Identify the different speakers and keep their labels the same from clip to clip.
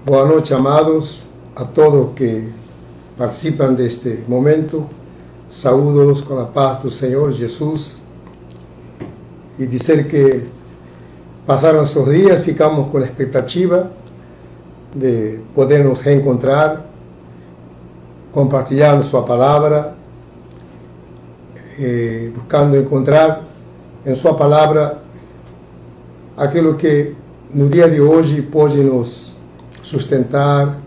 Speaker 1: Boa noite, amados, a todos que participam deste momento. Saúdo-los com a paz do Senhor Jesus e dizer que passaram esses dias, ficamos com a expectativa de poder nos reencontrar, compartilhando sua palavra, buscando encontrar em sua palavra aquilo que no dia de hoje pode nos sustentar,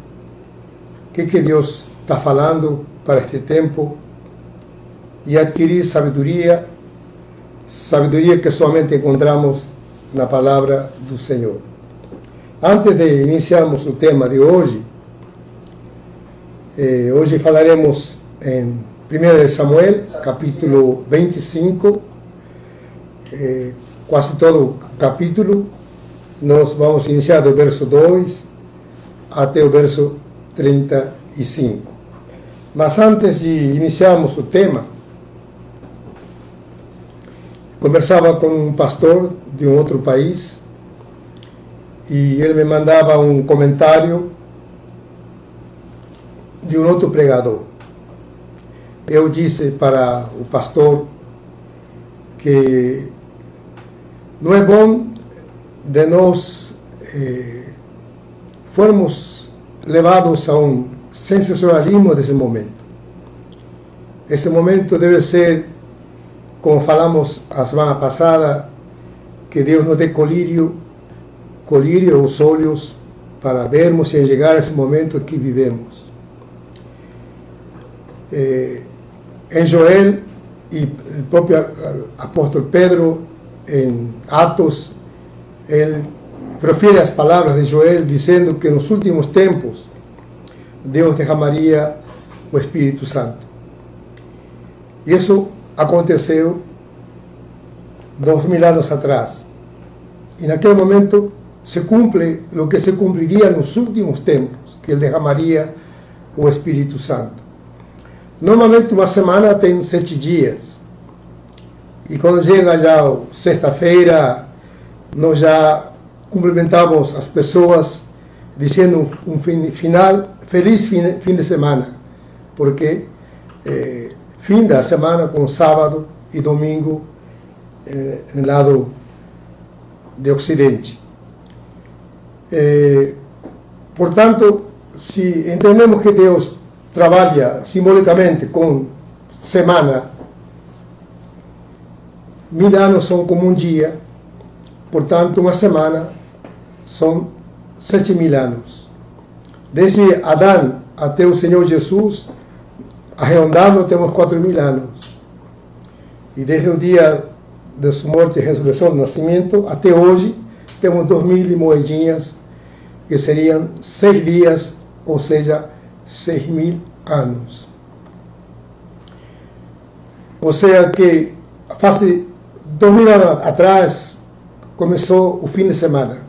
Speaker 1: o que Deus está falando para este tempo, e adquirir sabedoria que somente encontramos na palavra do Senhor. Antes de iniciarmos o tema de hoje, hoje falaremos em 1 Samuel, capítulo 25, quase todo o capítulo. Nós vamos iniciar do verso 2 até o verso 35. Mas antes de iniciarmos o tema, conversava com um pastor de um outro país e ele me mandava um comentário de um outro pregador. Eu disse para o pastor que não é bom de nós formos levados a um sensacionalismo desse momento. Esse momento deve ser, como falamos a semana passada, que Deus nos dê colírio aos olhos para vermos e chegar a esse momento que vivemos. Em Joel, e o próprio apóstolo Pedro, em Atos, ele profere as palavras de Joel, dizendo que nos últimos tempos Deus derramaria o Espírito Santo. E isso aconteceu 2000 anos atrás. E naquele momento se cumpre o que se cumpriria nos últimos tempos, que ele derramaria o Espírito Santo. Normalmente uma semana tem 7 dias. E quando chega já sexta-feira, nós já cumprimentamos as pessoas dizendo um feliz fim de semana, porque fim da semana com sábado e domingo no lado de Ocidente. Portanto, se entendemos que Deus trabalha simbolicamente com semana, 1000 anos são como um dia, portanto, uma semana são 7000 anos. Desde Adão até o Senhor Jesus, arredondando, temos 4000 anos. E desde o dia da sua morte e ressurreição do nascimento até hoje, temos 2000 moedinhas, que seriam 6 dias, ou seja, 6000 anos. Ou seja, que faz 2000 anos atrás, começou o fim de semana.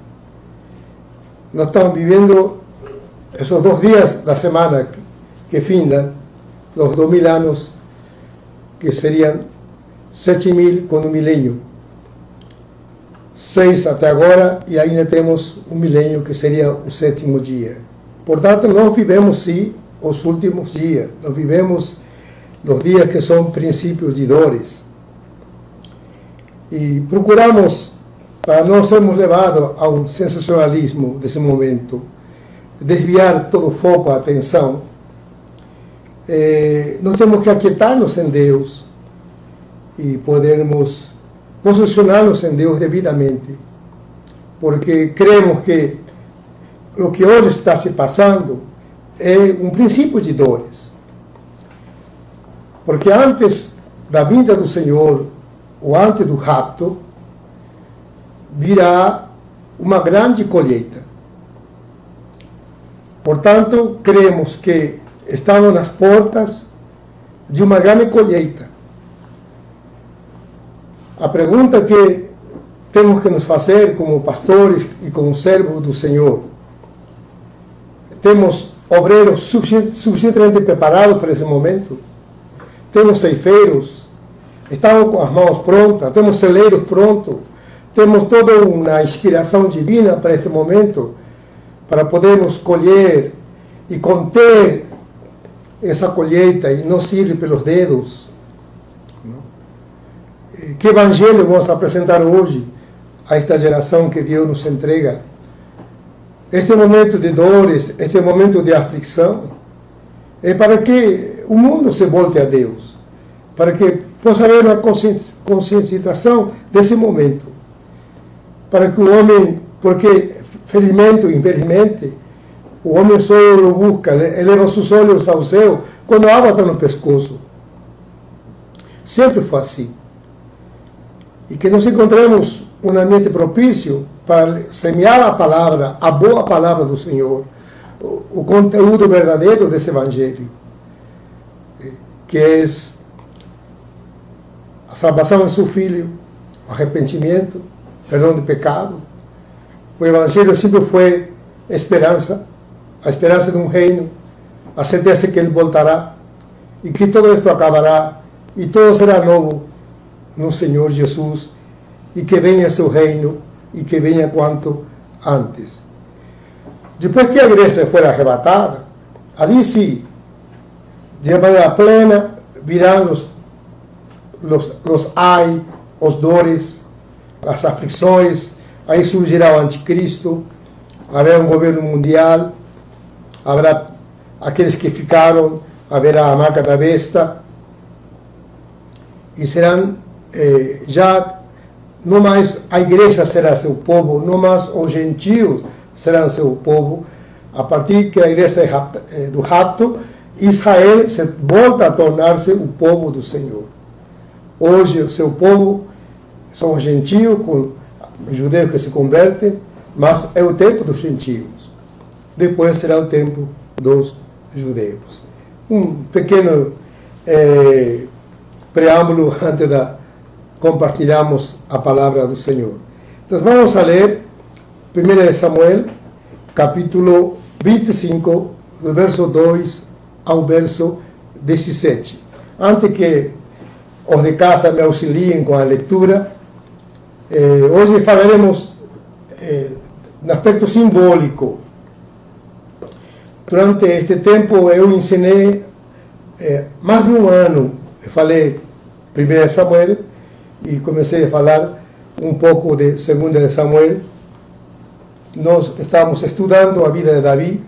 Speaker 1: Nós estamos vivendo esses 2 dias da semana que findam os 2000 anos, que seriam 7000 com o milênio. 6 até agora, e ainda temos um milênio, que seria o 7º dia. Portanto, nós vivemos sim os últimos dias. Nós vivemos os dias que são princípios de dores. E procuramos, para não sermos levados a um sensacionalismo desse momento, desviar todo o foco, a atenção, nós temos que aquietar-nos em Deus e podermos posicionar-nos em Deus devidamente, porque cremos que o que hoje está se passando é um princípio de dores, porque antes da vinda do Senhor, ou antes do rapto, virá uma grande colheita. Portanto, cremos que estamos nas portas de uma grande colheita. A pergunta que temos que nos fazer como pastores e como servos do Senhor: temos obreiros suficientemente preparados para esse momento? Temos ceifeiros? Estamos com as mãos prontas? Temos celeiros prontos? Temos toda uma inspiração divina para este momento? para podermos colher e conter essa colheita e não se ir pelos dedos. Que evangelho vamos apresentar hoje a esta geração que Deus nos entrega? Este momento de dores, este momento de aflição, é para que o mundo se volte a Deus, para que possa haver uma conscientização desse momento, para que o homem, porque felizmente ou infelizmente, o homem só o busca, eleva seus olhos ao céu quando a água está no pescoço. Sempre foi assim. E que nós encontremos um ambiente propício para semear a palavra, a boa palavra do Senhor, o conteúdo verdadeiro desse evangelho, que é a salvação em seu Filho, o arrependimento, perdão de pecado. O evangelho sempre foi esperança, a esperança de um reino, a certeza que ele voltará e que todo isto acabará e todo será novo no Senhor Jesus, e que venha seu reino e que venha quanto antes. Depois que a igreja for arrebatada, ali sim, de maneira plena, virão os ai, os dores, as aflições, aí surgirá o anticristo, haverá um governo mundial, haverá aqueles que ficaram, haverá a marca da besta, e serão já não mais a igreja será seu povo, não mais os gentios serão seu povo. A partir que a igreja do rapto, Israel se volta a tornar-se o povo do Senhor. Hoje o seu povo são os gentios, com os judeus que se convertem, mas é o tempo dos gentios. Depois será o tempo dos judeus. Um pequeno preâmbulo antes de compartilharmos a palavra do Senhor. Então vamos a ler 1 Samuel, capítulo 25, do verso 2 ao verso 17. Antes que os de casa me auxiliem com a leitura, hoje falaremos no aspecto simbólico. Durante este tempo eu ensinei mais de um ano, eu falei 1 Samuel e comecei a falar um pouco de 2 Samuel. Nós estávamos estudando a vida de Davi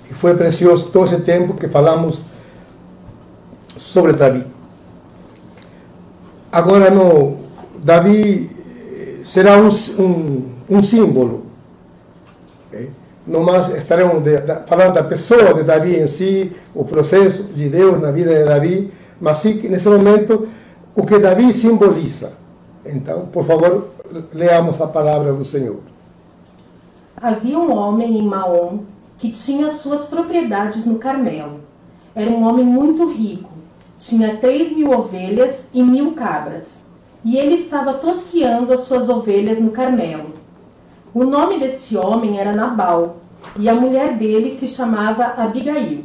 Speaker 1: e foi precioso todo esse tempo que falamos sobre Davi. Agora, Davi será um símbolo. Não mais estaremos falando da pessoa de Davi em si, o processo de Deus na vida de Davi, mas sim que nesse momento o que Davi simboliza. Então, por favor, leamos a palavra do Senhor.
Speaker 2: Havia um homem em Maom que tinha suas propriedades no Carmelo. Era um homem muito rico, tinha 3.000 ovelhas e 1.000 cabras, e ele estava tosqueando as suas ovelhas no Carmelo. O nome desse homem era Nabal, e a mulher dele se chamava Abigail.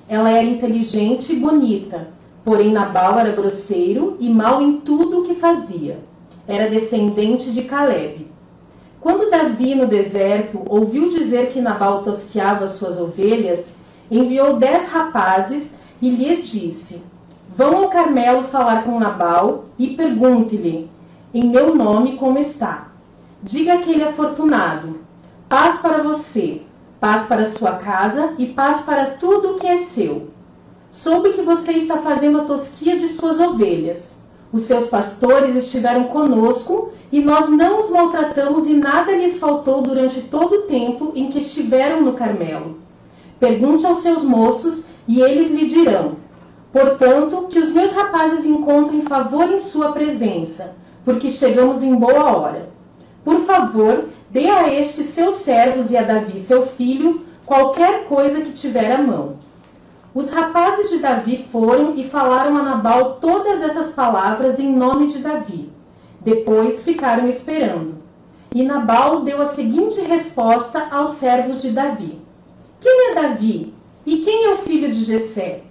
Speaker 2: Ela era inteligente e bonita, porém Nabal era grosseiro e mau em tudo o que fazia. Era descendente de Calebe. Quando Davi, no deserto, ouviu dizer que Nabal tosqueava suas ovelhas, enviou 10 rapazes e lhes disse: vão ao Carmelo falar com Nabal e pergunte-lhe, em meu nome, como está. Diga que ele é afortunado. Paz para você, paz para sua casa e paz para tudo o que é seu. Soube que você está fazendo a tosquia de suas ovelhas. Os seus pastores estiveram conosco e nós não os maltratamos e nada lhes faltou durante todo o tempo em que estiveram no Carmelo. Pergunte aos seus moços e eles lhe dirão. Portanto, que os meus rapazes encontrem favor em sua presença, porque chegamos em boa hora. Por favor, dê a estes seus servos e a Davi, seu filho, qualquer coisa que tiver à mão. Os rapazes de Davi foram e falaram a Nabal todas essas palavras em nome de Davi. Depois ficaram esperando. E Nabal deu a seguinte resposta aos servos de Davi. Quem é Davi? E quem é o filho de Jessé?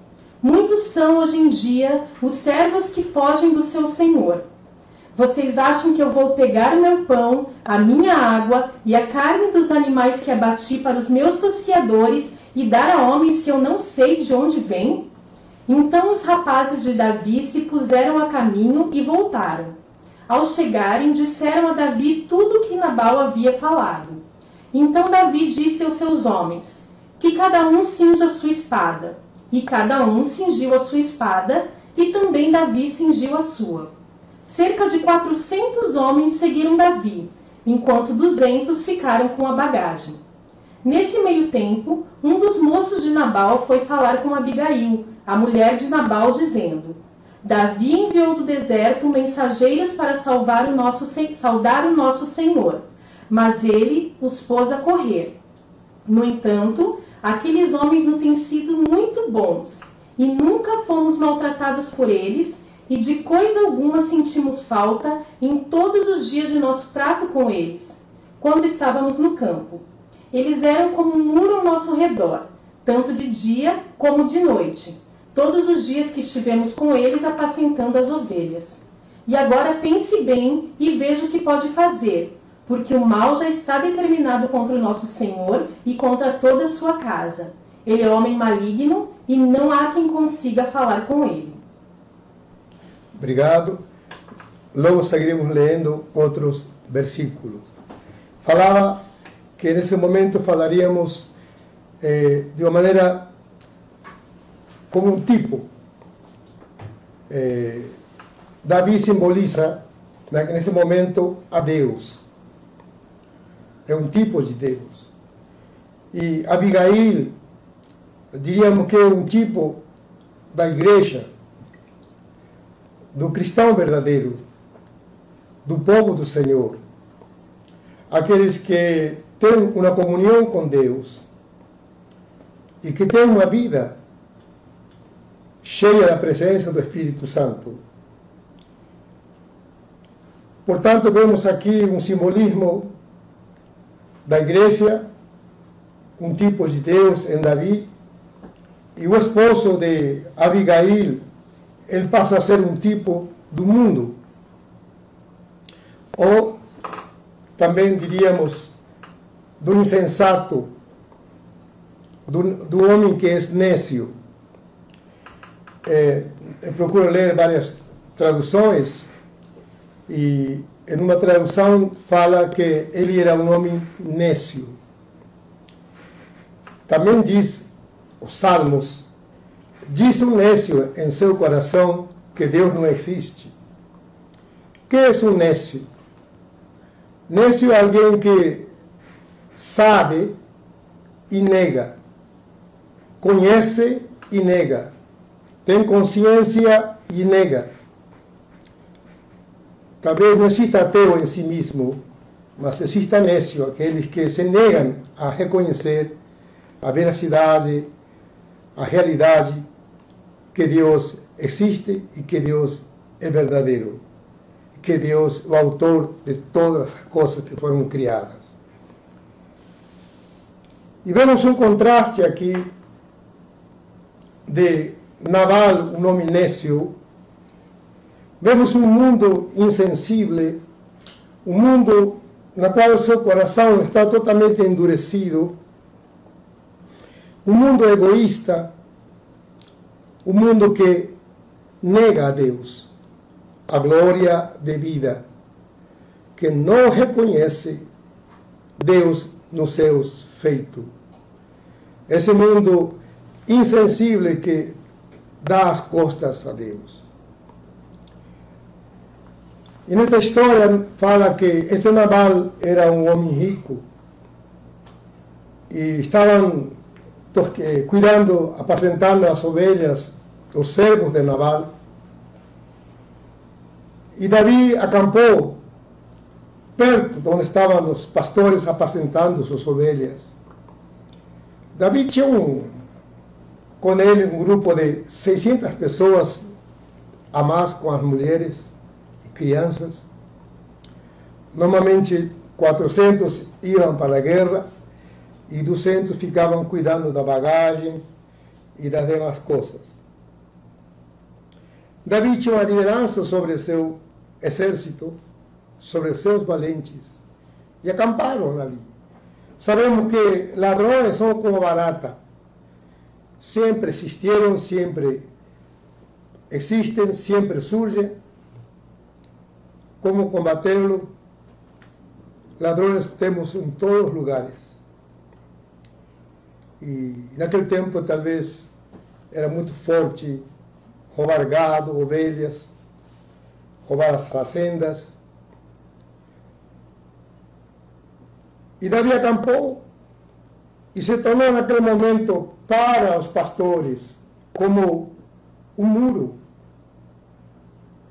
Speaker 2: Muitos são hoje em dia os servos que fogem do seu senhor. Vocês acham que eu vou pegar o meu pão, a minha água e a carne dos animais que abati para os meus tosquiadores e dar a homens que eu não sei de onde vêm? Então os rapazes de Davi se puseram a caminho e voltaram. Ao chegarem, disseram a Davi tudo o que Nabal havia falado. Então Davi disse aos seus homens: que cada um cinja a sua espada. E cada um cingiu a sua espada, e também Davi cingiu a sua. Cerca de 400 homens seguiram Davi, enquanto 200 ficaram com a bagagem. Nesse meio tempo, um dos moços de Nabal foi falar com Abigail, a mulher de Nabal, dizendo: Davi enviou do deserto mensageiros para saudar o nosso senhor, mas ele os pôs a correr. No entanto, aqueles homens não têm sido muito bons, e nunca fomos maltratados por eles, e de coisa alguma sentimos falta em todos os dias de nosso trato com eles, quando estávamos no campo. Eles eram como um muro ao nosso redor, tanto de dia como de noite, todos os dias que estivemos com eles apacentando as ovelhas. E agora pense bem e veja o que pode fazer, porque o mal já está determinado contra o nosso Senhor e contra toda a sua casa. Ele é homem maligno e não há quem consiga falar com ele.
Speaker 1: Obrigado. Logo seguiremos lendo outros versículos. Falava que nesse momento falaríamos de uma maneira como um tipo. Davi simboliza, nesse momento, a Deus. É um tipo de Deus. E Abigail, diríamos que é um tipo da igreja, do cristão verdadeiro, do povo do Senhor. Aqueles que têm uma comunhão com Deus e que têm uma vida cheia da presença do Espírito Santo. Portanto, vemos aqui um simbolismo da igreja, um tipo de Deus em Davi, e o esposo de Abigail, ele passa a ser um tipo do mundo. Ou, também diríamos, do insensato, do homem que é nécio. Eu procuro ler várias traduções, e em uma tradução fala que ele era um homem nécio. Também diz os Salmos: diz um nécio em seu coração que Deus não existe. O que é um nécio? Nécio é alguém que sabe e nega, conhece e nega, tem consciência e nega. Talvez não exista ateu em si mesmo, mas exista nécio, aqueles que se negam a reconhecer a veracidade, a realidade, que Deus existe e que Deus é verdadeiro, e que Deus é o autor de todas as coisas que foram criadas. E vemos um contraste aqui de Nabal, um homem nécio. Vemos um mundo insensível, um mundo no qual o seu coração está totalmente endurecido, um mundo egoísta, um mundo que nega a Deus a glória de vida, que não reconhece Deus nos seus feitos. Esse mundo insensível que dá as costas a Deus. E nesta história fala que este Nabal era um homem rico e estavam cuidando, apacentando as ovelhas, os servos de Nabal. E Davi acampou perto de onde estavam os pastores apacentando suas ovelhas. Davi tinha com ele um grupo de 600 pessoas, a mais com as mulheres e crianças. Normalmente 400 iam para a guerra e 200 ficavam cuidando da bagagem e das demais coisas. Davi tinha uma liderança sobre seu exército sobre seus valentes e acamparam ali. Sabemos que ladrões são como barata. Sempre existieron, sempre existen, sempre surgem. Como combatê-lo? Ladrões temos em todos os lugares. E naquele tempo talvez era muito forte roubar gado, ovelhas, roubar as fazendas. E Davi acampou e se tornou naquele momento para os pastores como um muro.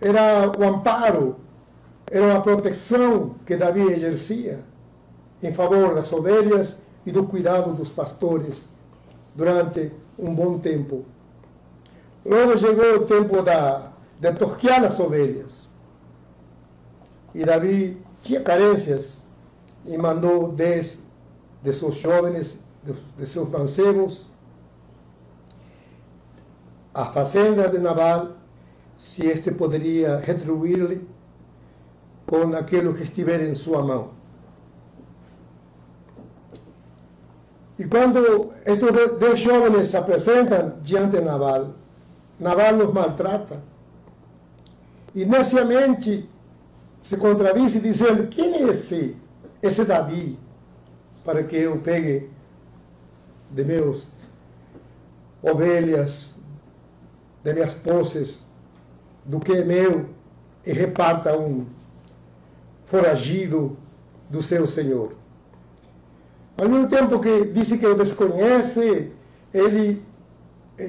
Speaker 1: Era o amparo, era uma proteção que Davi exercia em favor das ovelhas e do cuidado dos pastores durante um bom tempo. Logo chegou o tempo de torquear as ovelhas. E Davi tinha carências e mandou 10 de seus jovens, de seus mancebos, à fazenda de Nabal, se este poderia retribuir-lhe com aquilo que estiver em sua mão. E quando estes 10 jovens se apresentam diante de Nabal, Nabal os maltrata. E neciamente se contradiz dizendo: quem é esse? Esse Davi, para que eu pegue de meus ovelhas, de minhas posses, do que é meu, e reparta um foragido do seu senhor. Ao mesmo tempo que disse que o desconhece, ele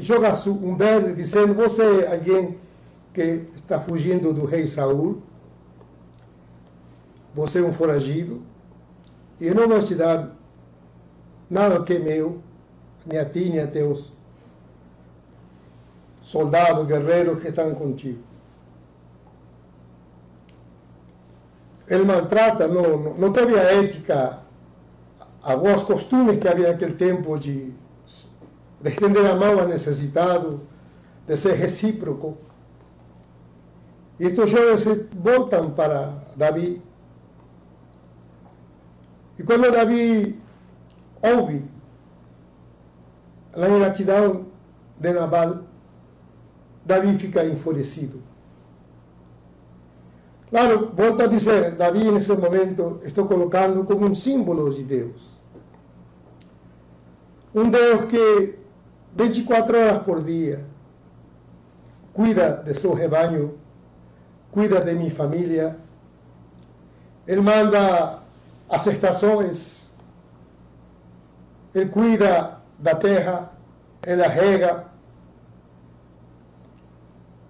Speaker 1: joga um berro dizendo: você é alguém que está fugindo do rei Saul, você é um foragido, e eu não vou te dar nada que é meu, nem a ti, nem a teus soldados, guerreiros que estão contigo. Ele maltrata, não teve a ética, alguns costumes que havia naquele tempo de estender a mão ao necessitado, de ser recíproco. E estes jovens se voltam para Davi. E quando Davi ouve a ingratidão de Nabal, Davi fica enfurecido. Claro, volto a dizer, Davi nesse momento estou colocando como um símbolo de Deus. Um Deus que 24 horas por dia cuida de seu rebanho, cuida de minha família. Ele manda as estações, ele cuida da terra, ele a rega,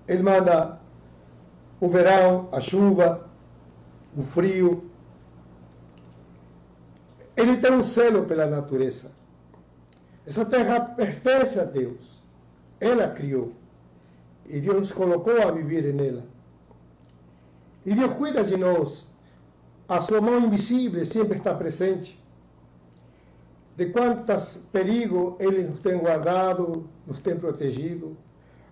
Speaker 1: ele manda o verão, a chuva, o frio. Ele tem um zelo pela natureza. Essa terra pertence a Deus. Ele a criou. E Deus nos colocou a viver nela. E Deus cuida de nós. A sua mão invisível sempre está presente. De quantos perigos Ele nos tem guardado, nos tem protegido.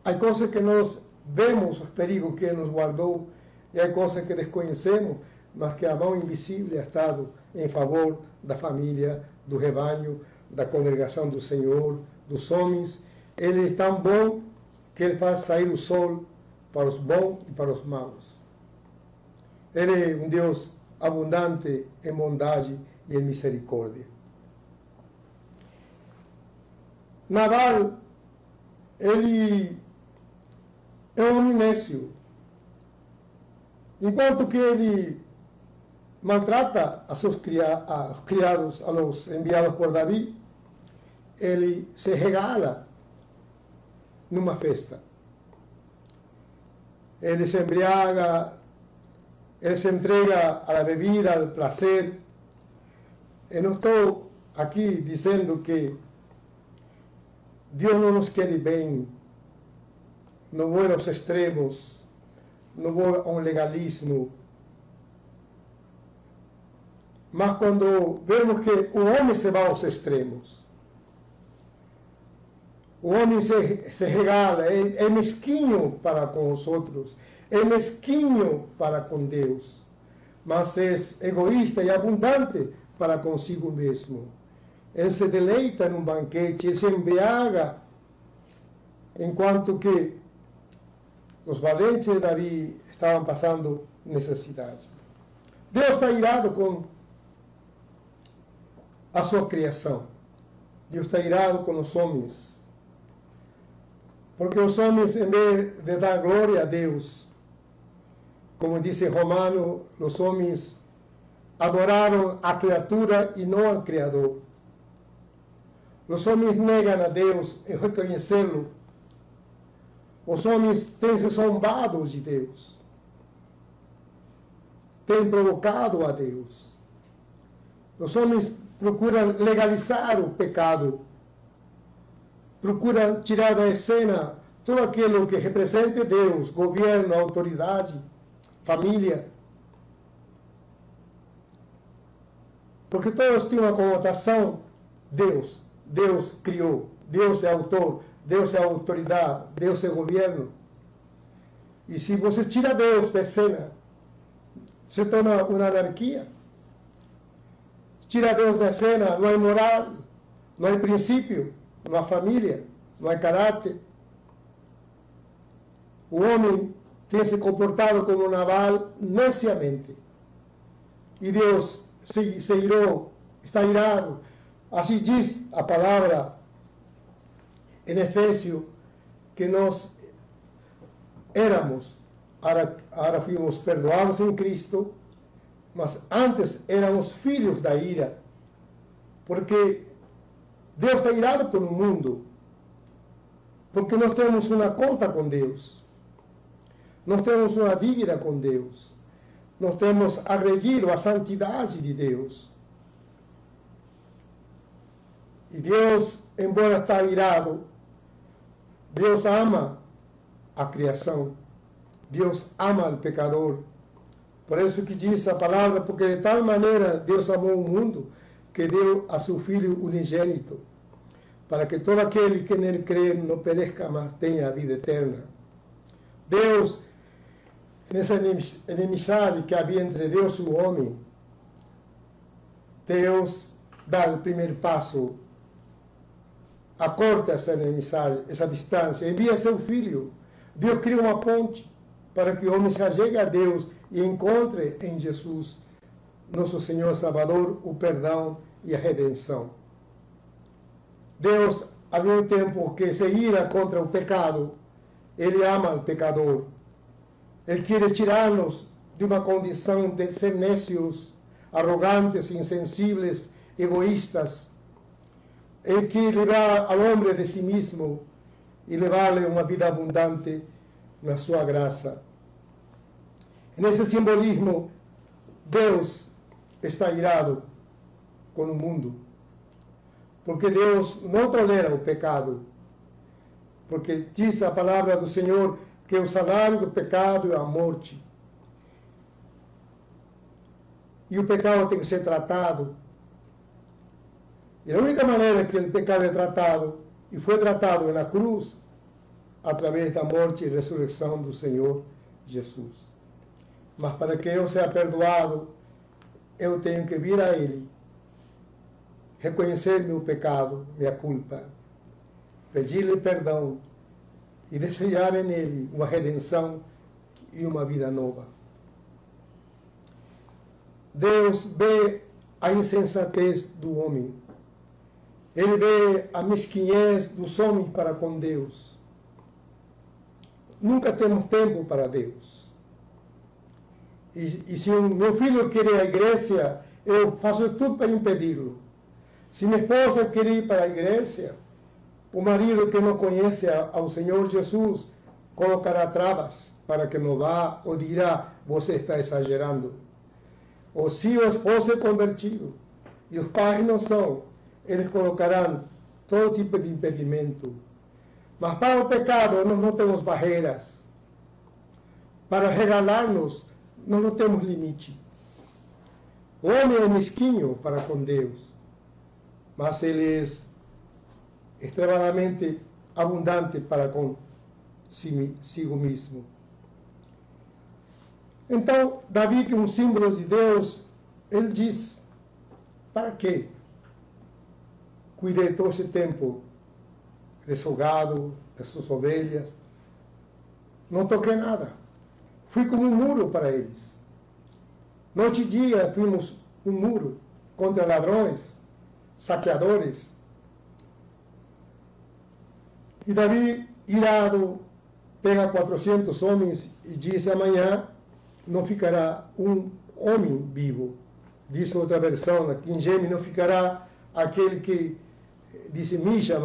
Speaker 1: Há coisas que nós vemos, os perigos que Ele nos guardou, e há coisas que desconhecemos, mas que a mão invisível ha estado em favor da família, do rebanho, da congregação do Senhor, dos homens. Ele é tão bom que Ele faz sair o sol para os bons e para os maus. Ele é um Deus abundante em bondade e em misericórdia. Nabal, ele é um homem nécio. Enquanto que ele maltrata a seus criados, a los enviados por Davi, ele se regala numa festa. Ele se embriaga, ele se entrega à bebida, ao prazer. Eu não estou aqui dizendo que Deus não nos quer bem, não vou aos extremos, não vou a um legalismo. Mas quando vemos que o homem se vai aos extremos, o homem se regala, é mesquinho para com os outros, é mesquinho para com Deus, mas é egoísta e abundante para consigo mesmo. Ele se deleita num banquete, ele se embriaga, enquanto que os valentes de Davi estavam passando necessidade. Deus está irado com a sua criação. Deus está irado com os homens. Porque os homens, em vez de dar glória a Deus, como diz Romano, os homens adoraram a criatura e não ao Criador. Os homens negam a Deus em reconhecê-lo. Os homens têm se zombado de Deus. Têm provocado a Deus. Os homens procuram legalizar o pecado. Procuram tirar da cena tudo aquilo que represente Deus, governo, autoridade, família. Porque todos têm uma conotação Deus. Deus criou. Deus é autor. Deus é autoridade. Deus é governo. E se você tira Deus da cena, se torna uma anarquia. Tira Deus da cena, não há moral, não há princípio, não há família, não há caráter. O homem tem se comportado como Nabal neciamente. E Deus se irou, está irado. Assim diz a palavra em Efésios, que nós éramos, agora fomos perdoados em Cristo, mas antes éramos filhos da ira, porque Deus está irado pelo mundo, porque nós temos uma conta com Deus, nós temos uma dívida com Deus, nós temos agredido a santidade de Deus. E Deus, embora está irado, Deus ama a criação, Deus ama o pecador. Por isso que diz a palavra, porque de tal maneira Deus amou o mundo, que deu a seu Filho unigênito, para que todo aquele que nele crê não pereça, mas tenha a vida eterna. Deus, nessa inimizade que havia entre Deus e o homem, Deus dá o primeiro passo, acorta essa inimizade, essa distância, envia seu Filho. Deus cria uma ponte para que o homem se achegue a Deus e encontre em Jesus, nosso Senhor Salvador, o perdão e a redenção. Deus, ao mesmo tempo que se ira contra o pecado, Ele ama o pecador. Ele quer tirar-nos de uma condição de ser nécios, arrogantes, insensíveis, egoístas. Ele quer livrar ao homem de si mesmo e levar-lhe uma vida abundante na sua graça. Nesse simbolismo, Deus está irado com o mundo, porque Deus não tolera o pecado, porque diz a palavra do Senhor que o salário do pecado é a morte. E o pecado tem que ser tratado. E a única maneira que o pecado é tratado, e foi tratado na cruz, através da morte e ressurreição do Senhor Jesus. Mas para que eu seja perdoado, eu tenho que vir a Ele, reconhecer meu pecado, minha culpa, pedir-lhe perdão e desejar nele uma redenção e uma vida nova. Deus vê a insensatez do homem. Ele vê a mesquinhez dos homens para com Deus. Nunca temos tempo para Deus. E se o meu filho quer ir à igreja, eu faço tudo para impedi-lo. Se minha esposa quer ir para a igreja, o marido que não conhece ao Senhor Jesus colocará travas para que não vá, ou dirá, você está exagerando. Ou se o esposo é convertido e os pais não são, eles colocarão todo tipo de impedimento. Mas para o pecado nós não temos barreiras. Para regalar-nos, nós não temos limite. O homem é mesquinho para com Deus, mas ele é extremadamente abundante para consigo mesmo. Então, Davi, que é um símbolo de Deus, ele diz: para quê? Cuidei todo esse tempo desse gado, dessas ovelhas. Não toquei nada. Fui como um muro para eles. Noite e dia fomos um muro contra ladrões, saqueadores. E Davi, irado, pega 400 homens e diz: amanhã não ficará um homem vivo. Diz outra versão, aqui em Gêmeos, não ficará aquele que disse mija,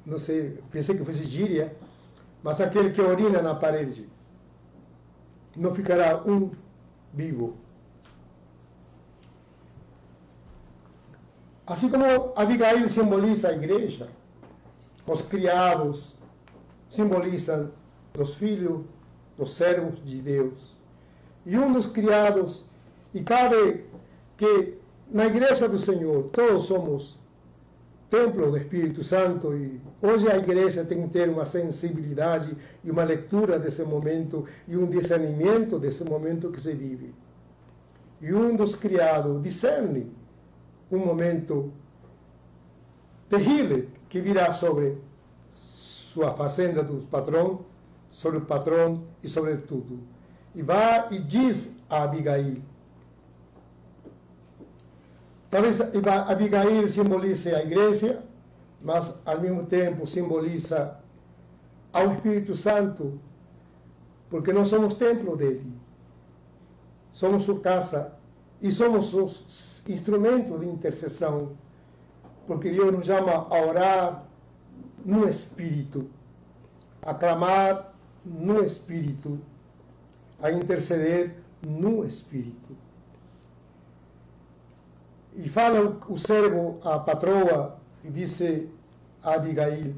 Speaker 1: não sei, pensei que fosse gíria, mas aquele que orina na parede. Não ficará um vivo. Assim como Abigail simboliza a igreja, os criados simbolizam os filhos, os servos de Deus. E um dos criados, e cabe que na igreja do Senhor todos somos templo do Espírito Santo, e hoje a igreja tem que ter uma sensibilidade e uma leitura desse momento e um discernimento desse momento que se vive. E um dos criados discerne um momento terrível que virá sobre sua fazenda do patrão, sobre o patrão e sobre tudo. E vai e diz a Abigail. Talvez Abigail simbolize a igreja, mas ao mesmo tempo simboliza ao Espírito Santo, porque nós somos templo dele. Somos sua casa e somos os instrumentos de intercessão, porque Deus nos chama a orar no Espírito, a clamar no Espírito, a interceder no Espírito. E fala o servo, a patroa, e disse a Abigail,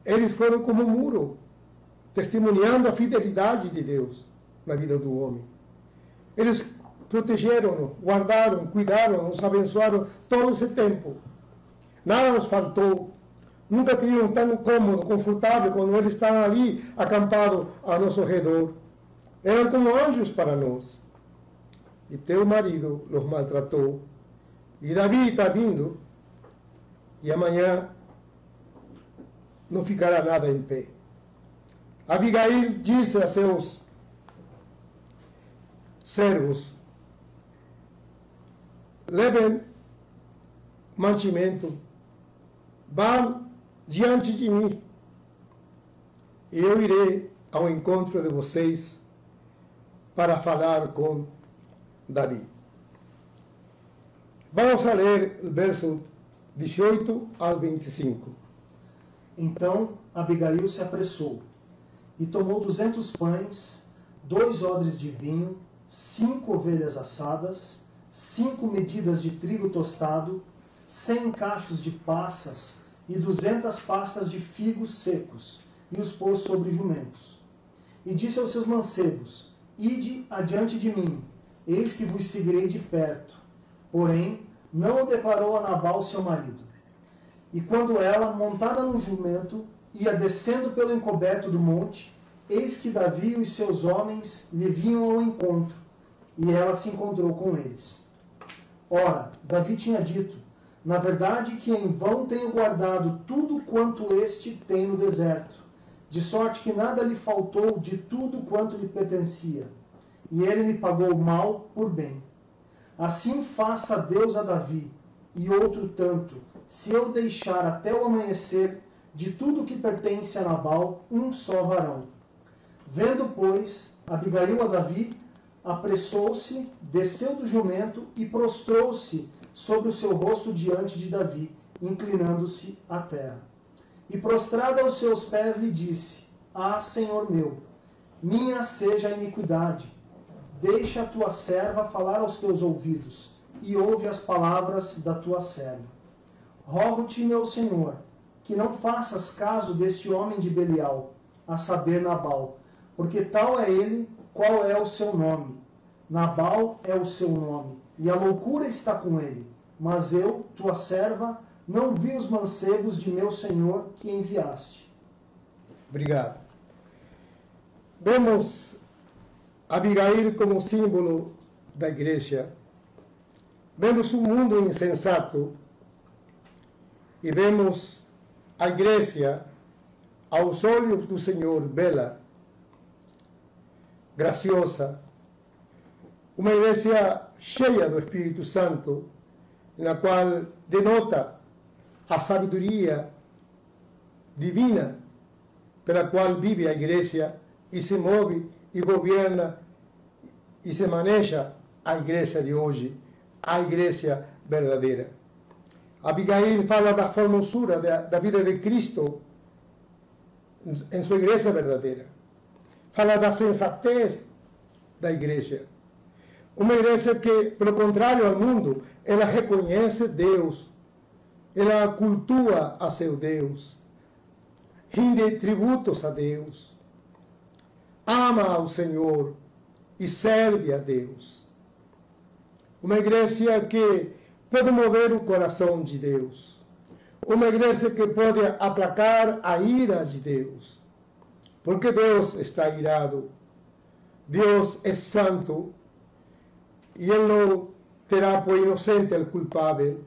Speaker 1: eles foram como um muro, testemunhando a fidelidade de Deus na vida do homem. Eles protegeram-nos, guardaram, cuidaram, nos abençoaram todo esse tempo. Nada nos faltou. Nunca tivemos tão cômodo, confortável, quando eles estavam ali, acampados ao nosso redor. Eram como anjos para nós. E teu marido los maltratou. E Davi está vindo. E amanhã não ficará nada em pé. Abigail disse a seus servos: levem mantimento, vão diante de mim, e eu irei ao encontro de vocês para falar com Davi. Vamos a ler o verso 18 ao 25.
Speaker 3: Então Abigail se apressou e tomou 200 pães, 2 odres de vinho, 5 ovelhas assadas, 5 medidas de trigo tostado, 100 cachos de passas e 200 pastas de figos secos, e os pôs sobre jumentos. E disse aos seus mancebos: ide adiante de mim, eis que vos seguirei de perto. Porém, não o declarou a Nabal seu marido. E quando ela, montada num jumento, ia descendo pelo encoberto do monte, eis que Davi e os seus homens lhe vinham ao encontro, e ela se encontrou com eles. Ora, Davi tinha dito: na verdade que em vão tenho guardado tudo quanto este tem no deserto, de sorte que nada lhe faltou de tudo quanto lhe pertencia, e ele me pagou mal por bem. Assim faça Deus a Davi, e outro tanto, se eu deixar até o amanhecer de tudo que pertence a Nabal um só varão. Vendo, pois, Abigail a Davi, apressou-se, desceu do jumento e prostrou-se sobre o seu rosto diante de Davi, inclinando-se à terra. E prostrada aos seus pés lhe disse: ah, Senhor meu, minha seja a iniquidade. Deixa a tua serva falar aos teus ouvidos, e ouve as palavras da tua serva. Rogo-te, meu Senhor, que não faças caso deste homem de Belial, a saber, Nabal, porque tal é ele, qual é o seu nome. Nabal é o seu nome, e a loucura está com ele. Mas eu, tua serva, não vi os mancebos de meu Senhor que enviaste.
Speaker 1: Obrigado. vemos Abigail como símbolo da igreja. Vemos um mundo insensato e vemos a igreja, aos olhos do Senhor, bela, graciosa, uma igreja cheia do Espírito Santo, na qual denota a sabedoria divina pela qual vive a igreja e se move e governa e se maneja a igreja de hoje, a igreja verdadeira. Abigail fala da formosura da vida de Cristo em sua igreja verdadeira. Fala da sensatez da igreja. Uma igreja que, pelo contrário ao mundo, ela reconhece Deus, ela cultua a seu Deus, rende tributos a Deus, ama ao Senhor e serve a Deus. Uma igreja que pode mover o coração de Deus. Uma igreja que pode aplacar a ira de Deus. Porque Deus está irado. Deus é santo. E Ele não terá por inocente o culpável.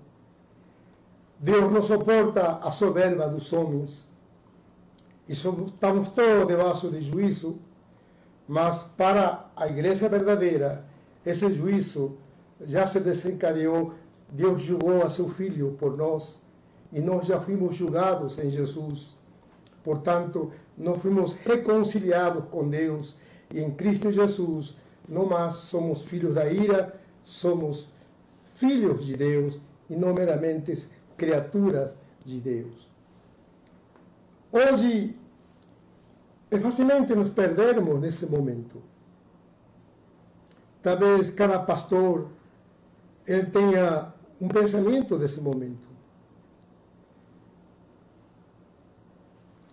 Speaker 1: Deus não suporta a soberba dos homens. E estamos todos debaixo de juízo. Mas para a igreja verdadeira, esse juízo já se desencadeou. Deus julgou a seu Filho por nós. E nós já fomos julgados em Jesus. Portanto, nós fomos reconciliados com Deus. E em Cristo Jesus, não mais somos filhos da ira, somos filhos de Deus e não meramente criaturas de Deus. Hoje, é facilmente nos perdermos nesse momento. Talvez cada pastor ele tenha um pensamento desse momento.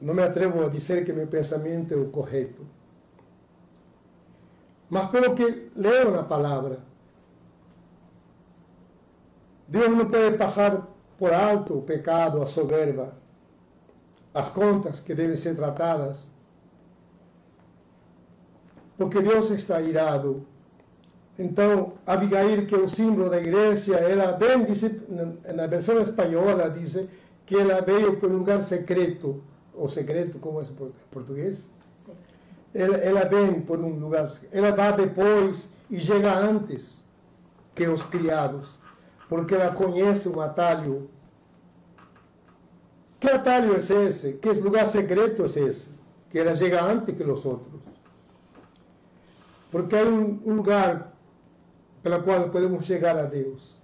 Speaker 1: Não me atrevo a dizer que meu pensamento é o correto. Mas pelo que leio na palavra, Deus não pode passar por alto o pecado, a soberba, as contas que devem ser tratadas, porque Deus está irado. Então, Abigail, que é o símbolo da igreja, ela vem, diz, na versão espanhola, diz que ela veio por um lugar secreto, ou secreto, como é em português? Ela vem por um lugar, ela vai depois e chega antes que os criados, porque ela conhece um atalho. Que atalho é esse? Que lugar secreto é esse? Que ela chega antes que os outros. Porque há um lugar pela qual podemos chegar a Deus.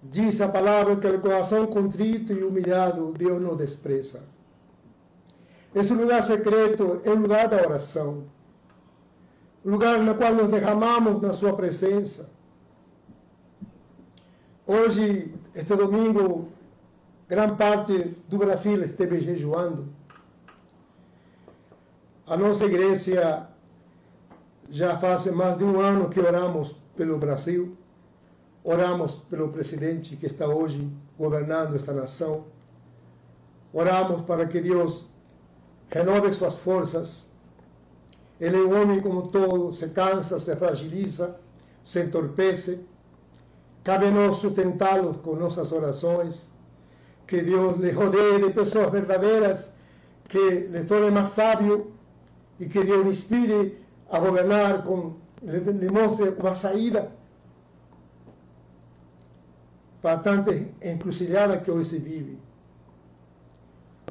Speaker 1: Diz a palavra que o coração contrito e humilhado Deus não despreza. Esse lugar secreto é o lugar da oração. O lugar no qual nos derramamos na sua presença. Hoje, este domingo, grande parte do Brasil esteve jejuando. A nossa igreja já faz mais de um ano que oramos pelo Brasil. Oramos pelo presidente que está hoje governando esta nação. Oramos para que Deus renove suas forças. Ele é um homem como todo, se cansa, se fragiliza, se entorpece. Cabe a nós sustentá-lo com nossas orações. Que Deus lhe rodeie de pessoas verdadeiras, que lhe torne mais sábio e que Deus lhe inspire a governar, lhe mostre uma saída para tanta encruzilhada que hoje se vive.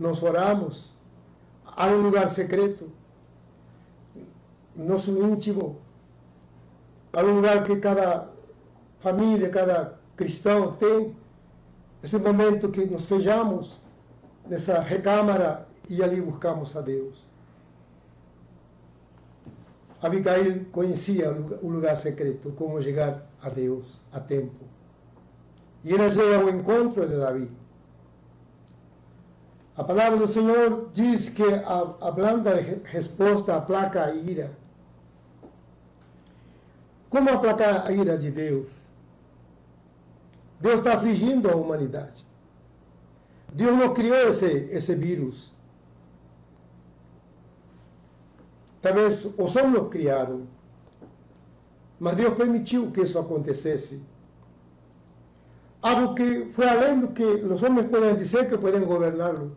Speaker 1: Nós oramos, há um lugar secreto, nosso íntimo, há um lugar que cada família, cada cristão tem, esse momento que nos fechamos nessa recâmara e ali buscamos a Deus. Abigail conhecia o lugar secreto, como chegar a Deus a tempo. E ela chega ao encontro de Davi. A palavra do Senhor diz que a blanda resposta aplaca a ira. Como aplacar a ira de Deus? Deus está afligindo a humanidade. Deus não criou esse vírus. talvez os homens o criaram, mas Deus permitiu que isso acontecesse. Algo que foi além do que os homens podem dizer que podem governá-lo.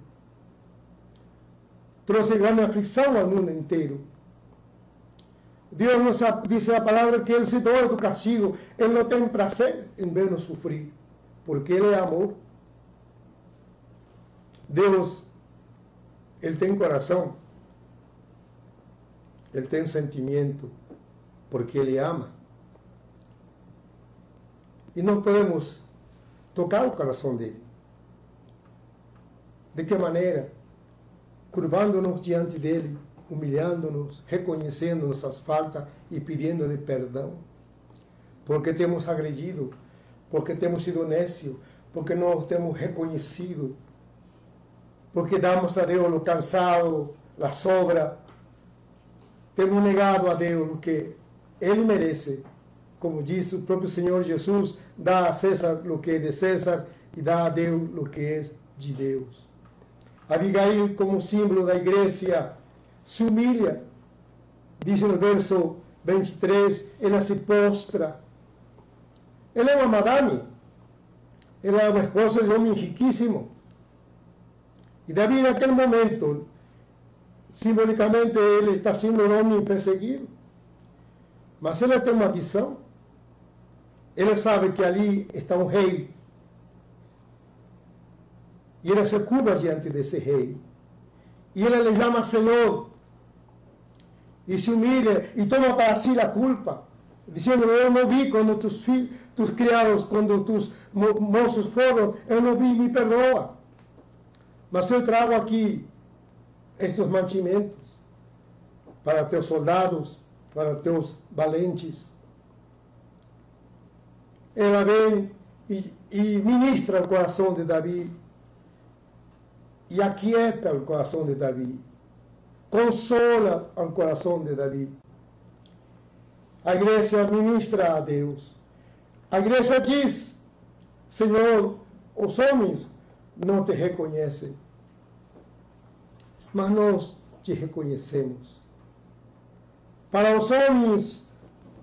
Speaker 1: Trouxe grande aflição ao mundo inteiro. Deus nos diz a palavra que Ele se doa do castigo. Ele não tem prazer em ver-nos sofrer, porque Ele é amor. Deus, Ele tem coração, Ele tem sentimento, porque Ele ama. E nós podemos tocar o coração dele. De que maneira? Curvando-nos diante dele, humilhando-nos, reconhecendo nossas faltas e pedindo-lhe perdão. Porque temos agredido, porque temos sido nécios, porque não temos reconhecido, porque damos a Deus o cansado, a sobra. Temos negado a Deus o que Ele merece. Como diz o próprio Senhor Jesus, dá a César o que é de César e dá a Deus o que é de Deus. Abigail, como símbolo da igreja, se humilha. Diz no verso 23, ela se postra. Ela é uma madame. Ela é uma esposa de um homem riquíssimo. E Davi, naquele momento, simbolicamente, ele está sendo um homem perseguido. Mas ela tem uma visão. Ele sabe que ali está um rei. E ele se curva diante desse rei. E ele lhe chama Senhor. E se humilha e toma para si a culpa. Dizendo, eu não vi quando tus criados, quando tus moços foram, eu não vi, me perdoa. Mas eu trago aqui estes mantimentos para teus soldados, para teus valentes. Ela vem e ministra o coração de Davi e aquieta o coração de Davi, consola o coração de Davi. A igreja ministra a Deus. A igreja diz, Senhor, os homens não te reconhecem, mas nós te reconhecemos. Para os homens,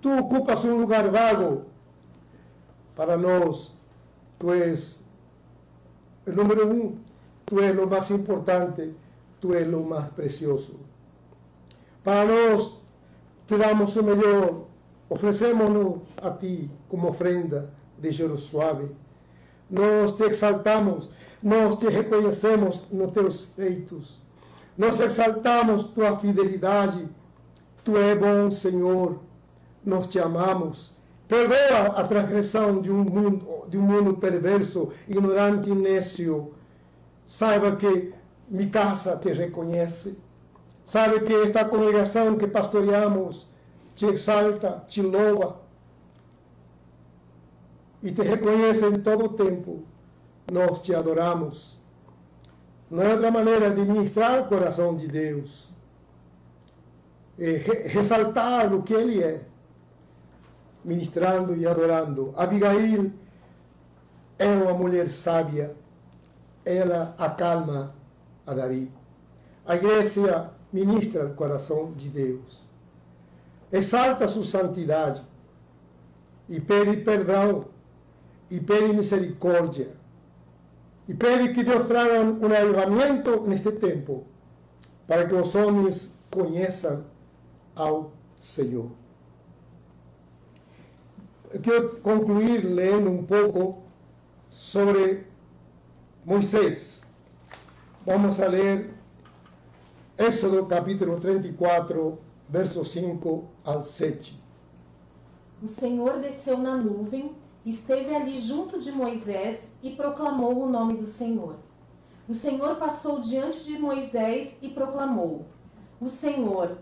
Speaker 1: tu ocupas um lugar vago. Para nós, tu és o número 1, tu és o mais importante, tu és o mais precioso. Para nós, te damos o melhor, oferecemos-nos a ti como ofrenda de cheiro suave. Nós te exaltamos, nós te reconhecemos nos teus feitos. Nós exaltamos tua fidelidade. Tu és bom, Senhor. Nós te amamos. Perdoa a transgressão de um mundo perverso, ignorante e nécio. Saiba que minha casa te reconhece. Sabe que esta congregação que pastoreamos te exalta, te louva e te reconhece em todo o tempo. Nós te adoramos. Não é outra maneira de ministrar o coração de Deus. É ressaltar o que Ele é, ministrando e adorando. Abigail é uma mulher sábia. Ela acalma a Davi. A igreja ministra o coração de Deus. Exalta sua santidade e pede perdão e pede misericórdia e pede que Deus traga um avivamento neste tempo para que os homens conheçam ao Senhor. Eu quero concluir lendo um pouco sobre Moisés. Vamos a ler Êxodo capítulo 34, versos 5 ao 7.
Speaker 2: O Senhor desceu na nuvem, esteve ali junto de Moisés e proclamou o nome do Senhor. O Senhor passou diante de Moisés e proclamou: O Senhor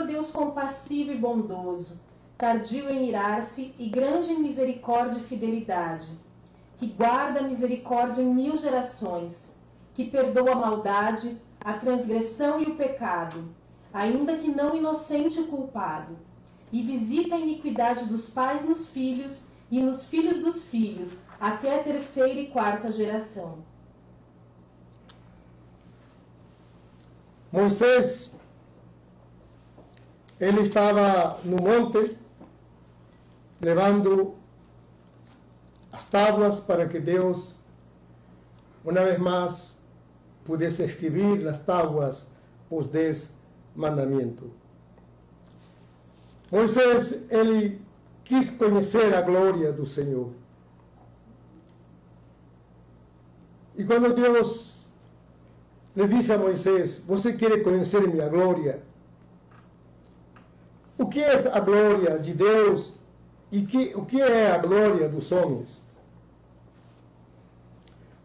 Speaker 2: Deus compassivo e bondoso, tardio em irar-se e grande em misericórdia e fidelidade, que guarda a misericórdia em 1000 gerações, que perdoa a maldade, a transgressão e o pecado, ainda que não inocente o culpado, e visita a iniquidade dos pais nos filhos e nos filhos dos filhos, até a 3ª e 4ª geração.
Speaker 1: Moisés ele estava no monte, levando as tábuas para que Deus, uma vez mais, pudesse escrever nas tábuas os 10 mandamentos. Moisés, ele quis conhecer a glória do Senhor. E quando Deus lhe disse a Moisés, você quer conhecer minha glória? O que é a glória de Deus e o que é a glória dos homens?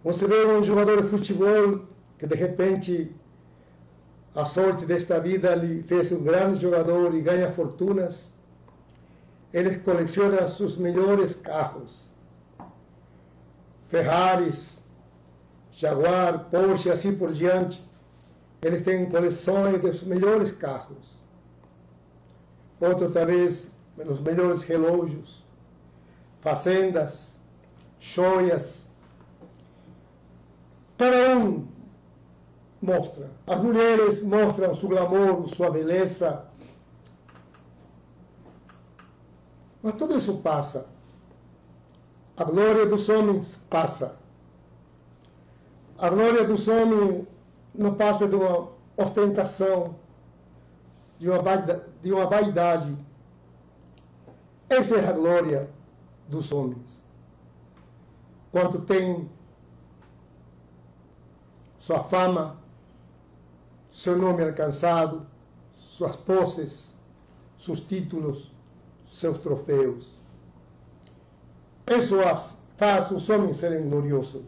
Speaker 1: Você vê um jogador de futebol que de repente a sorte desta vida lhe fez um grande jogador e ganha fortunas. Ele coleciona seus melhores carros, Ferraris, Jaguar, Porsche, assim por diante. Ele tem coleções dos melhores carros. Outro, talvez, os melhores relógios, fazendas, joias. Cada um mostra. As mulheres mostram seu glamour, sua beleza. Mas tudo isso passa. A glória dos homens passa. A glória dos homens não passa de uma ostentação, de uma vaidade. Essa é a glória dos homens. Quando tem sua fama, seu nome alcançado, suas posses, seus títulos, seus troféus. Isso faz os homens serem gloriosos.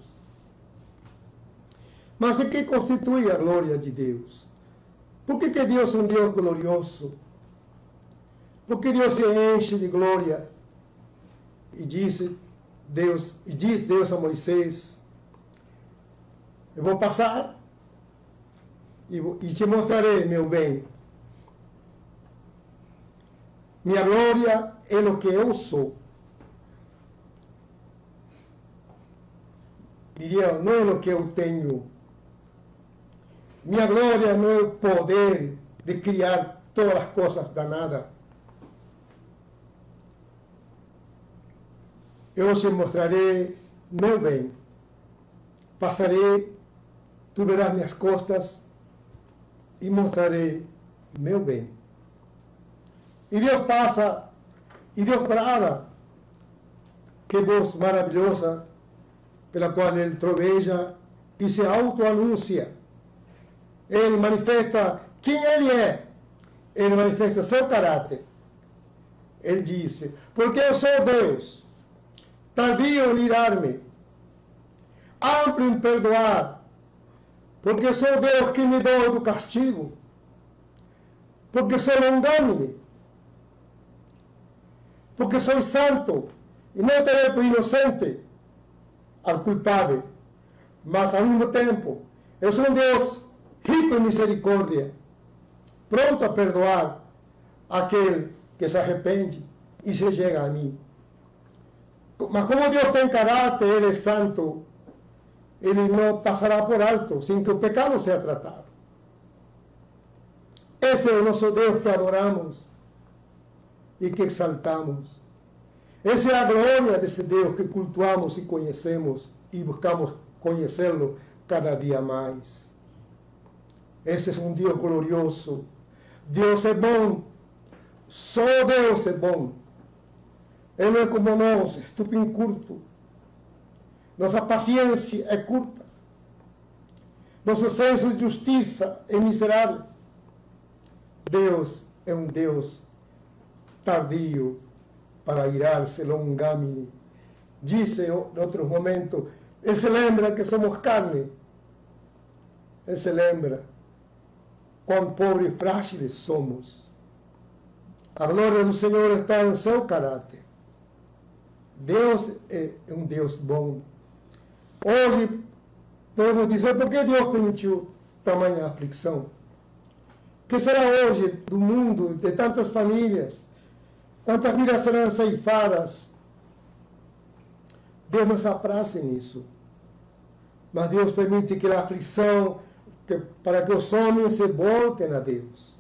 Speaker 1: Mas o que constitui a glória de Deus? Por que Deus é um Deus glorioso? Porque Deus se enche de glória. E diz Deus a Moisés, eu vou passar e te mostrarei meu bem. Minha glória é o que eu sou. Diria, não é o que eu tenho. Minha glória não é o poder de criar todas as coisas da nada. Eu te mostrarei meu bem. Passarei, tu verás minhas costas e mostrarei meu bem. E Deus passa, e Deus brada. Que voz maravilhosa pela qual Ele troveja e se auto-anuncia. Ele manifesta quem Ele é. Ele manifesta seu caráter. Ele disse, porque eu sou Deus, tardio em irar-me, amplo em perdoar, porque sou Deus que me dou do castigo, porque sou longânime, porque sou santo, e não terei por inocente ao culpável, mas ao mesmo tempo, eu sou um Deus rico em misericórdia, pronto a perdoar aquele que se arrepende e se chega a mim. Mas como Deus tem caráter, Ele é santo, Ele não passará por alto sem que o pecado seja tratado. Esse é o nosso Deus que adoramos e que exaltamos. Essa é a glória desse Deus que cultuamos e conhecemos e buscamos conhecê-lo cada dia mais. Esse é um Deus glorioso. Deus é bom. Só Deus é bom. Ele não é como nós, estupim curto. Nossa paciência é curta. Nosso senso de justiça é miserável. Deus é um Deus tardio para irar-se, longânime. Disse em outro momento, Ele se lembra que somos carne. Ele se lembra quão pobres e frágeis somos. A glória do Senhor está em seu caráter. Deus é um Deus bom. Hoje, podemos dizer, por que Deus permitiu tamanha aflição? O que será hoje do mundo, de tantas famílias? Quantas vidas serão ceifadas? Deus não se apraz nisso. Mas Deus permite que a aflição, para que os homens se voltem a Deus.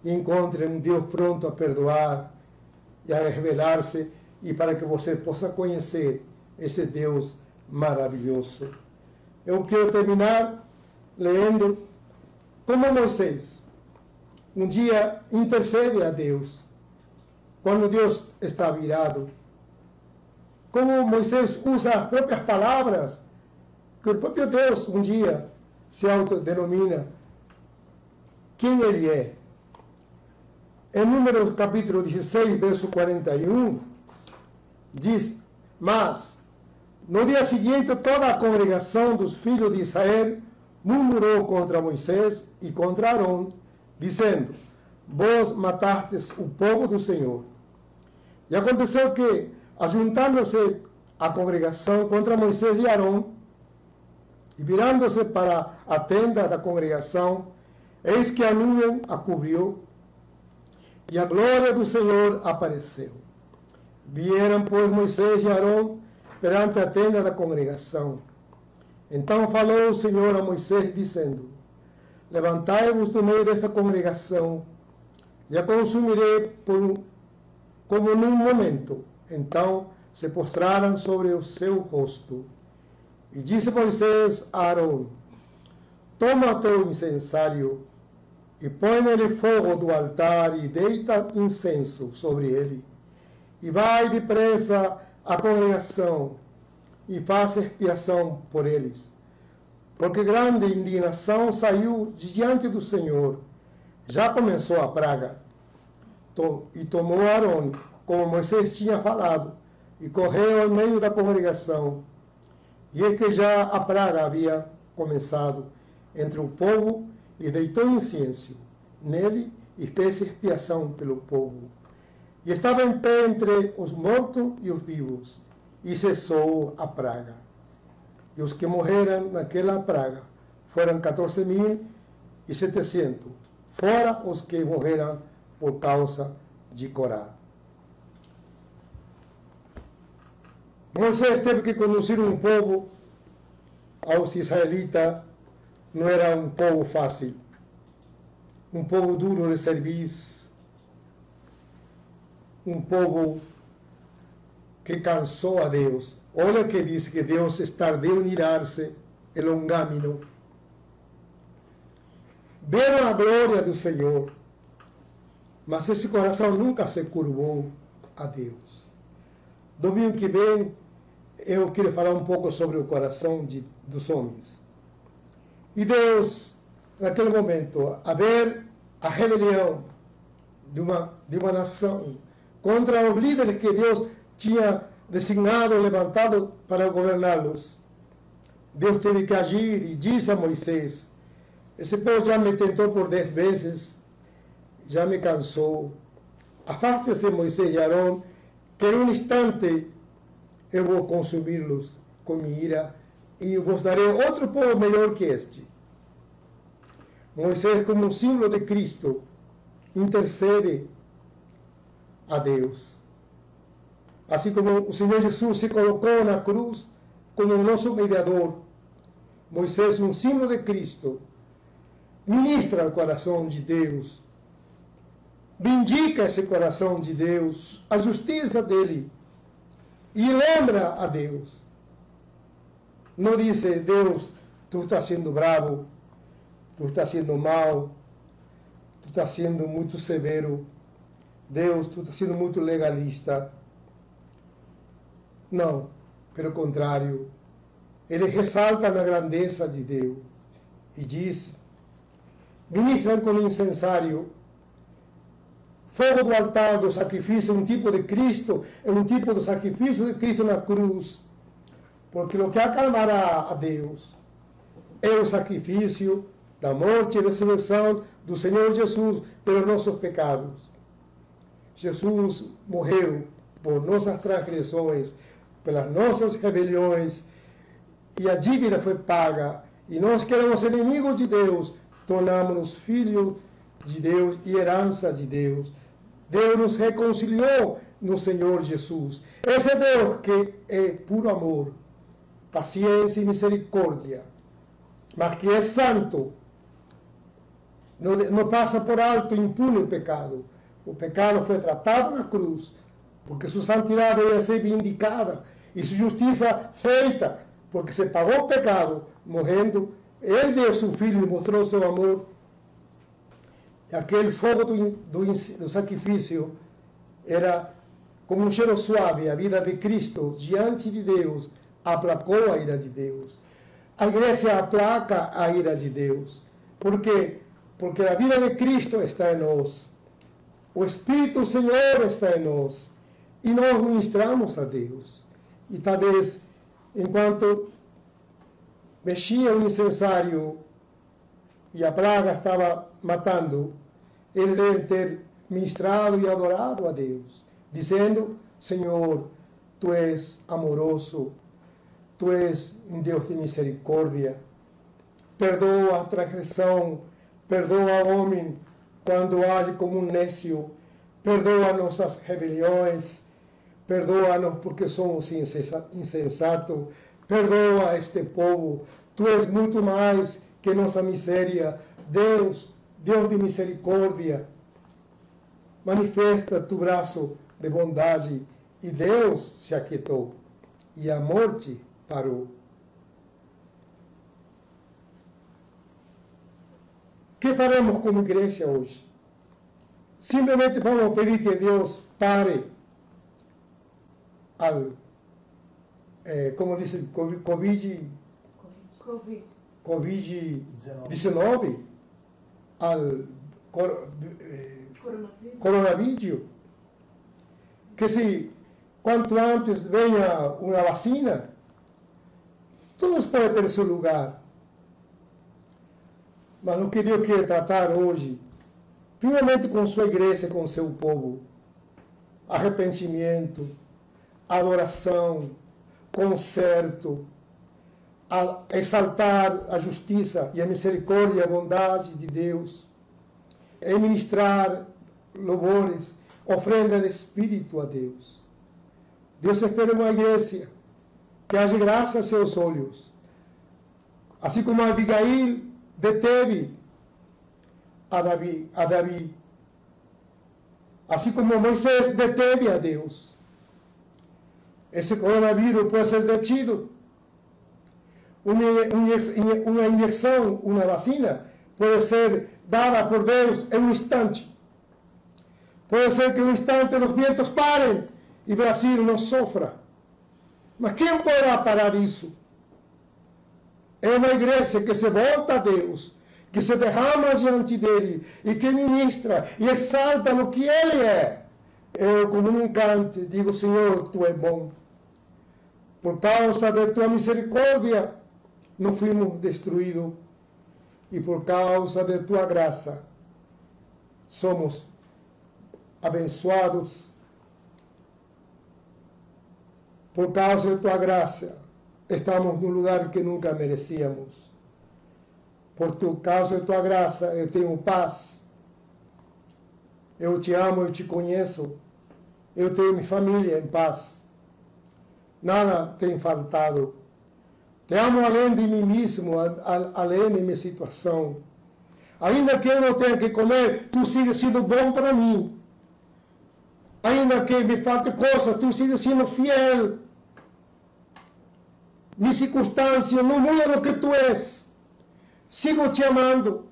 Speaker 1: e encontre um Deus pronto a perdoar e a revelar-se, e para que você possa conhecer esse Deus maravilhoso. Eu quero terminar lendo como Moisés um dia intercede a Deus, quando Deus está virado. Como Moisés usa as próprias palavras, que o próprio Deus um dia se autodenomina quem ele é. Em Números capítulo 16, verso 41, diz: mas no dia seguinte toda a congregação dos filhos de Israel murmurou contra Moisés e contra Arão, dizendo: vós matastes o povo do Senhor. E aconteceu que, ajuntando-se a congregação contra Moisés e Arão, e virando-se para a tenda da congregação, eis que a nuvem a cobriu, e a glória do Senhor apareceu. Vieram, pois, Moisés e Arão perante a tenda da congregação. Então falou o Senhor a Moisés, dizendo: levantai-vos do meio desta congregação, e a consumirei como num momento. Então se prostraram sobre o seu rosto. E disse Moisés a Arão: toma teu incensário, e põe nele fogo do altar, e deita incenso sobre ele. E vai depressa à congregação, e faz expiação por eles. Porque grande indignação saiu diante do Senhor. Já começou a praga. E tomou Arão, como Moisés tinha falado, e correu ao meio da congregação. E é que já a praga havia começado entre o povo, e deitou incenso nele, e fez expiação pelo povo. E estava em pé entre os mortos e os vivos, e cessou a praga. E os que morreram naquela praga foram 14.700, fora os que morreram por causa de Corá. Moisés teve que conduzir um povo aos israelitas. Não era um povo fácil, um povo duro de serviço, um povo que cansou a Deus. Olha que diz que Deus está de unir-se e longâmino. Viram a glória do Senhor, mas esse coração nunca se curvou a Deus. Domingo que vem, eu quero falar um pouco sobre o coração dos homens. E Deus, naquele momento, a ver a rebelião de uma nação contra os líderes que Deus tinha designado, levantado para governá-los, Deus teve que agir e disse a Moisés: esse povo já me tentou por 10 vezes, já me cansou. Afaste-se, Moisés e Arão, que em um instante eu vou consumi-los com minha ira, e vos darei outro povo melhor que este. Moisés, como um símbolo de Cristo, intercede a Deus. Assim como o Senhor Jesus se colocou na cruz como o nosso mediador, Moisés, um símbolo de Cristo, ministra o coração de Deus, vindica esse coração de Deus, a justiça dele, e lembra a Deus. Não diz: Deus, tu estás sendo bravo, tu estás sendo mau, tu estás sendo muito severo, Deus, tu estás sendo muito legalista. Não, pelo contrário, ele ressalta na grandeza de Deus e diz: ministram com incensário, fogo do altar do sacrifício, um tipo de Cristo, é um tipo do sacrifício de Cristo na cruz, porque o que acalmará a Deus é o sacrifício da morte e ressurreição do Senhor Jesus pelos nossos pecados. Jesus morreu por nossas transgressões, pelas nossas rebeliões, e a dívida foi paga, e nós que éramos inimigos de Deus, tornamos-nos filhos de Deus e herança de Deus. Deus nos reconciliou no Senhor Jesus. Esse Deus que é puro amor, paciência e misericórdia, mas que é santo, não passa por alto, impune o pecado. O pecado foi tratado na cruz, porque sua santidade deve ser vindicada e sua justiça feita, porque se pagou o pecado, morrendo. Ele deu seu filho e mostrou seu amor. E aquele fogo do sacrifício era como um cheiro suave. A vida de Cristo diante de Deus aplacou a ira de Deus. A igreja aplaca a ira de Deus. Por quê? Porque a vida de Cristo está em nós. O Espírito do Senhor está em nós. E nós ministramos a Deus. E talvez, enquanto mexia o incensário e a praga estava matando, eles devem ter ministrado e adorado a Deus, dizendo: Senhor, Tu és amoroso, Tu és um Deus de misericórdia, perdoa a transgressão, perdoa o homem quando age como um nécio, perdoa nossas rebeliões, perdoa-nos porque somos insensatos, perdoa este povo. Tu és muito mais que nossa miséria. Deus, Deus de misericórdia, manifesta tu braço de bondade. E Deus se aquietou e a morte parou. O que faremos como igreja hoje? Simplesmente vamos pedir que Deus pare como disse, Covid-19, ao coronavírus, que se quanto antes venha uma vacina, todos podem ter seu lugar. Mas o que Deus quer tratar hoje, primeiramente com sua igreja, com seu povo, arrependimento, adoração, conserto, a exaltar a justiça e a misericórdia e a bondade de Deus, e ministrar louvores, ofrenda de espírito a Deus. Deus espera uma igreja que haja graça a seus olhos, assim como Abigail deteve a Davi, assim como Moisés deteve a Deus. Esse coronavírus pode ser detido. Uma injeção, uma vacina, pode ser dada por Deus em um instante. Pode ser que em um instante os ventos parem e o Brasil não sofra. Mas quem poderá parar isso? É uma igreja que se volta a Deus, que se derrama diante dele e que ministra e exalta no que ele é. Eu, como num cante, digo: Senhor, Tu és bom. Por causa de Tua misericórdia, não fomos destruídos. E por causa de Tua graça, somos abençoados. Por causa de Tua graça, estamos num lugar que nunca merecíamos. Por causa de Tua graça, eu tenho paz. Eu Te amo, eu Te conheço. Eu tenho minha família em paz. Nada tem faltado. Te amo além de mim mesmo, além de minha situação. Ainda que eu não tenha que comer, Tu sigues sendo bom para mim. Ainda que me falte coisas, Tu sigues sendo fiel. Minha circunstância não muda no que Tu és. Sigo Te amando.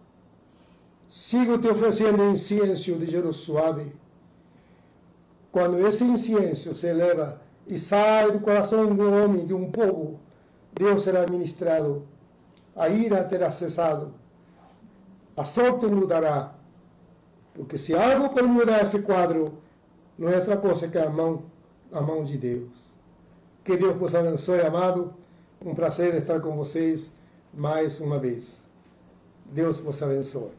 Speaker 1: Sigo Te oferecendo incenso de cheiro suave. Quando esse incenso se eleva e sai do coração de um homem, de um povo, Deus será ministrado, a ira terá cessado, a sorte mudará, porque se algo pode mudar esse quadro, não é outra coisa que a mão de Deus. Que Deus vos abençoe, amado. Um prazer estar com vocês mais uma vez. Deus vos abençoe.